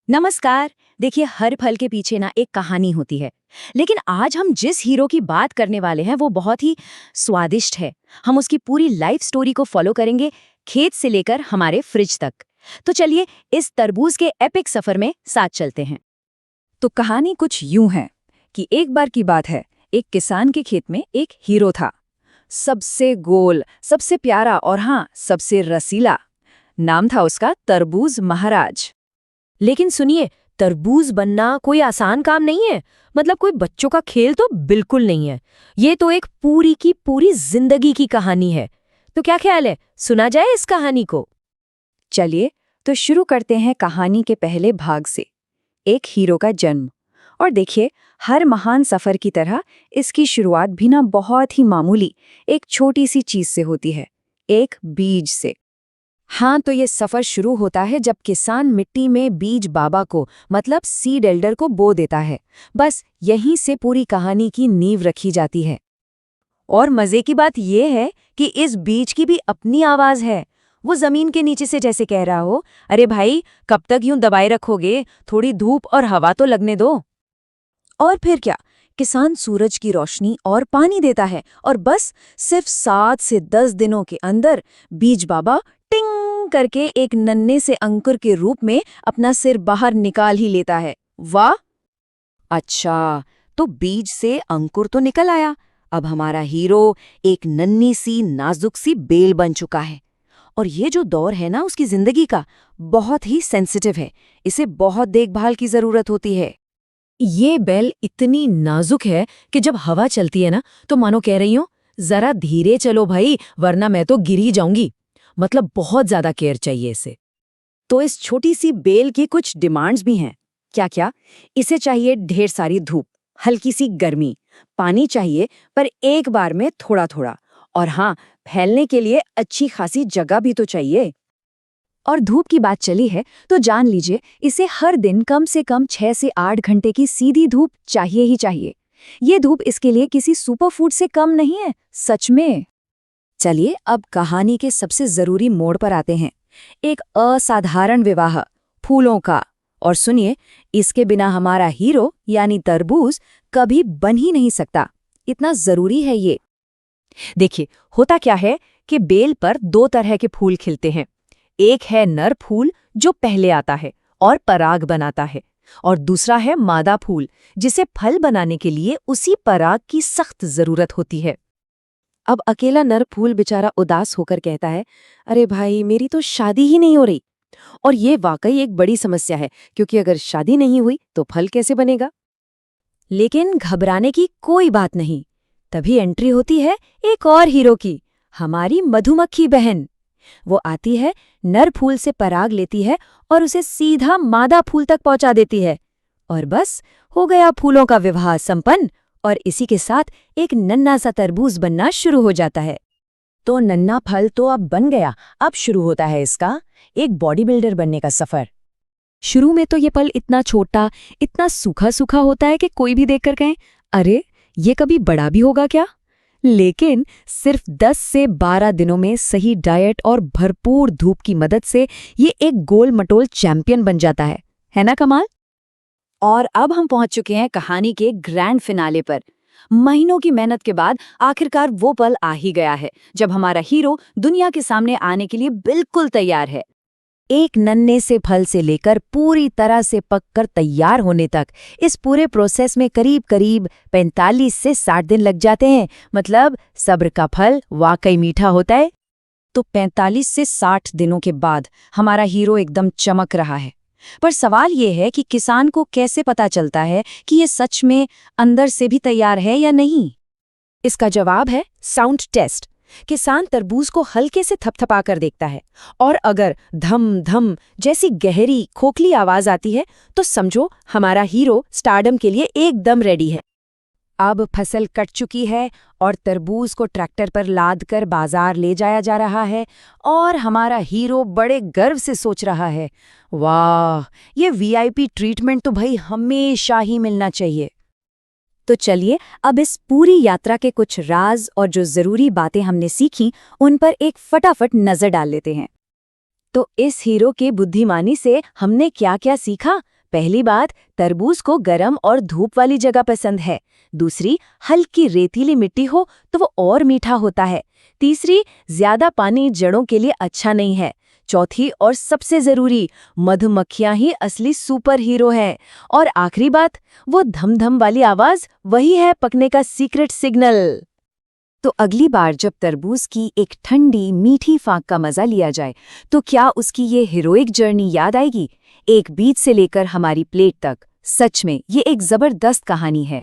नमस्कार। देखिए, हर फल के पीछे ना एक कहानी होती है। लेकिन आज हम जिस हीरो की बात करने वाले हैं वो बहुत ही स्वादिष्ट है। हम उसकी पूरी लाइफ स्टोरी को फॉलो करेंगे, खेत से लेकर हमारे फ्रिज तक। तो चलिए इस तरबूज के एपिक सफर में साथ चलते हैं। तो कहानी कुछ यूं है कि एक बार की बात है। एक किसान के खेत में एक हीरो था। सबसे गोल, सबसे प्यारा और हाँ, सबसे रसीला। नाम था उसका तरबूज महाराज। लेकिन सुनिए, तरबूज बनना कोई आसान काम नहीं है। मतलब कोई बच्चों का खेल तो बिल्कुल नहीं है। ये तो एक पूरी की पूरी जिंदगी की कहानी है। तो क्या ख्याल है, सुना जाए इस कहानी को? चलिए तो शुरू करते हैं कहानी के पहले भाग से, एक हीरो का जन्म। और देखिए, हर महान सफर की तरह इसकी शुरुआत भी ना बहुत ही मामूली एक छोटी सी चीज से होती है, एक बीज से। हाँ, तो ये सफर शुरू होता है जब किसान मिट्टी में बीज बाबा को, मतलब सीड एल्डर को बो देता है। बस यहीं से पूरी कहानी की नींव रखी जाती है। और मजे की बात यह है कि इस बीज की भी अपनी आवाज है। वो जमीन के नीचे से जैसे कह रहा हो, अरे भाई, कब तक यूं दबाए रखोगे, थोड़ी धूप और हवा तो लगने दो। और फिर क्या, किसान सूरज की रोशनी और पानी देता है और बस सिर्फ 7 से 10 दिनों के अंदर बीज बाबा टिंग करके एक नन्हे से अंकुर के रूप में अपना सिर बाहर निकाल ही लेता है। वाह! अच्छा, तो बीज से अंकुर तो निकल आया। अब हमारा हीरो एक नन्ही सी नाजुक सी बेल बन चुका है। और ये जो दौर है ना उसकी जिंदगी का, बहुत ही सेंसिटिव है। इसे बहुत देखभाल की जरूरत होती है। ये बेल इतनी नाजुक है कि जब हवा चलती है ना तो मानो कह रही हूं, जरा धीरे चलो भाई, वरना मैं तो गिर ही जाऊंगी। मतलब बहुत ज्यादा केयर चाहिए इसे। तो इस छोटी सी बेल की कुछ डिमांड्स भी हैं। क्या क्या? इसे चाहिए ढेर सारी धूप, हल्की सी गर्मी, पानी चाहिए पर एक बार में थोड़ा थोड़ा, और हाँ, फैलने के लिए अच्छी खासी जगह भी तो चाहिए। और धूप की बात चली है तो जान लीजिए, इसे हर दिन कम से कम 6 से 8 घंटे की सीधी धूप चाहिए ही चाहिए। ये धूप इसके लिए किसी सुपरफूड से कम नहीं है, सच में। चलिए अब कहानी के सबसे जरूरी मोड़ पर आते हैं, एक असाधारण विवाह, फूलों का। और सुनिए, इसके बिना हमारा हीरो यानी तरबूज कभी बन ही नहीं सकता। इतना जरूरी है ये। देखिए, होता क्या है कि बेल पर दो तरह के फूल खिलते हैं। एक है नर फूल जो पहले आता है और पराग बनाता है, और दूसरा है मादा फूल जिसे फल बनाने के लिए उसी पराग की सख्त जरूरत होती है। अब अकेला नर फूल बेचारा उदास होकर कहता है, अरे भाई, मेरी तो शादी ही नहीं हो रही। और ये वाकई एक बड़ी समस्या है, क्योंकि अगर शादी नहीं हुई तो फल कैसे बनेगा। लेकिन घबराने की कोई बात नहीं। तभी एंट्री होती है एक और हीरो की, हमारी मधुमक्खी बहन। वो आती है, नर फूल से पराग लेती है और उसे सीधा मादा फूल तक पहुंचा देती है। और बस हो गया फूलों का विवाह संपन्न। और इसी के साथ एक नन्हा सा तरबूज बनना शुरू हो जाता है। तो नन्हा फल तो अब बन गया। अब शुरू होता है इसका एक बॉडी बिल्डर बनने का सफर। शुरू में तो ये फल इतना छोटा, इतना सूखा सूखा होता है कि कोई भी देखकर कहे, अरे ये कभी बड़ा भी होगा क्या। लेकिन सिर्फ 10 से 12 दिनों में सही डाइट और भरपूर धूप की मदद से ये एक गोल मटोल चैंपियन बन जाता है ना कमाल। और अब हम पहुंच चुके हैं कहानी के ग्रैंड फिनाले पर। महीनों की मेहनत के बाद आखिरकार वो पल आ ही गया है जब हमारा हीरो दुनिया के सामने आने के लिए बिल्कुल तैयार है। एक नन्हे से फल से लेकर पूरी तरह से पककर तैयार होने तक इस पूरे प्रोसेस में करीब करीब 45 से 60 दिन लग जाते हैं। मतलब सब्र का फल वाकई मीठा होता है। तो 45 से 60 दिनों के बाद हमारा हीरो एकदम चमक रहा है। पर सवाल ये है कि किसान को कैसे पता चलता है कि ये सच में अंदर से भी तैयार है या नहीं। इसका जवाब है साउंड टेस्ट। किसान तरबूज को हल्के से थपथपा कर देखता है, और अगर धम धम जैसी गहरी खोखली आवाज आती है तो समझो हमारा हीरो स्टारडम के लिए एकदम रेडी है। अब फसल कट चुकी है और तरबूज को ट्रैक्टर पर लाद कर बाजार ले जाया जा रहा है, और हमारा हीरो बड़े गर्व से सोच रहा है, वाह, ये वीआईपी ट्रीटमेंट तो भाई हमेशा ही मिलना चाहिए। तो चलिए अब इस पूरी यात्रा के कुछ राज और जो जरूरी बातें हमने सीखी उन पर एक फटाफट नजर डाल लेते हैं। तो इस हीरो के बुद्धिमानी से हमने क्या क्या सीखा, पहली बात, तरबूज को गर्म और धूप वाली जगह पसंद है। दूसरी, हल्की रेतीली मिट्टी हो तो वो और मीठा होता है। तीसरी, ज्यादा पानी जड़ों के लिए अच्छा नहीं है। चौथी और सबसे जरूरी, मधुमक्खियां ही असली सुपर हीरो हैं। और आखिरी बात, वो धम-धम वाली आवाज, वही है पकने का सीक्रेट सिग्नल। तो अगली बार जब तरबूज की एक ठंडी मीठी फाक का मजा लिया जाए, तो क्या उसकी ये हीरोइक जर्नी याद आएगी? एक बीज से लेकर हमारी प्लेट तक। सच में ये एक जबरदस्त कहानी है।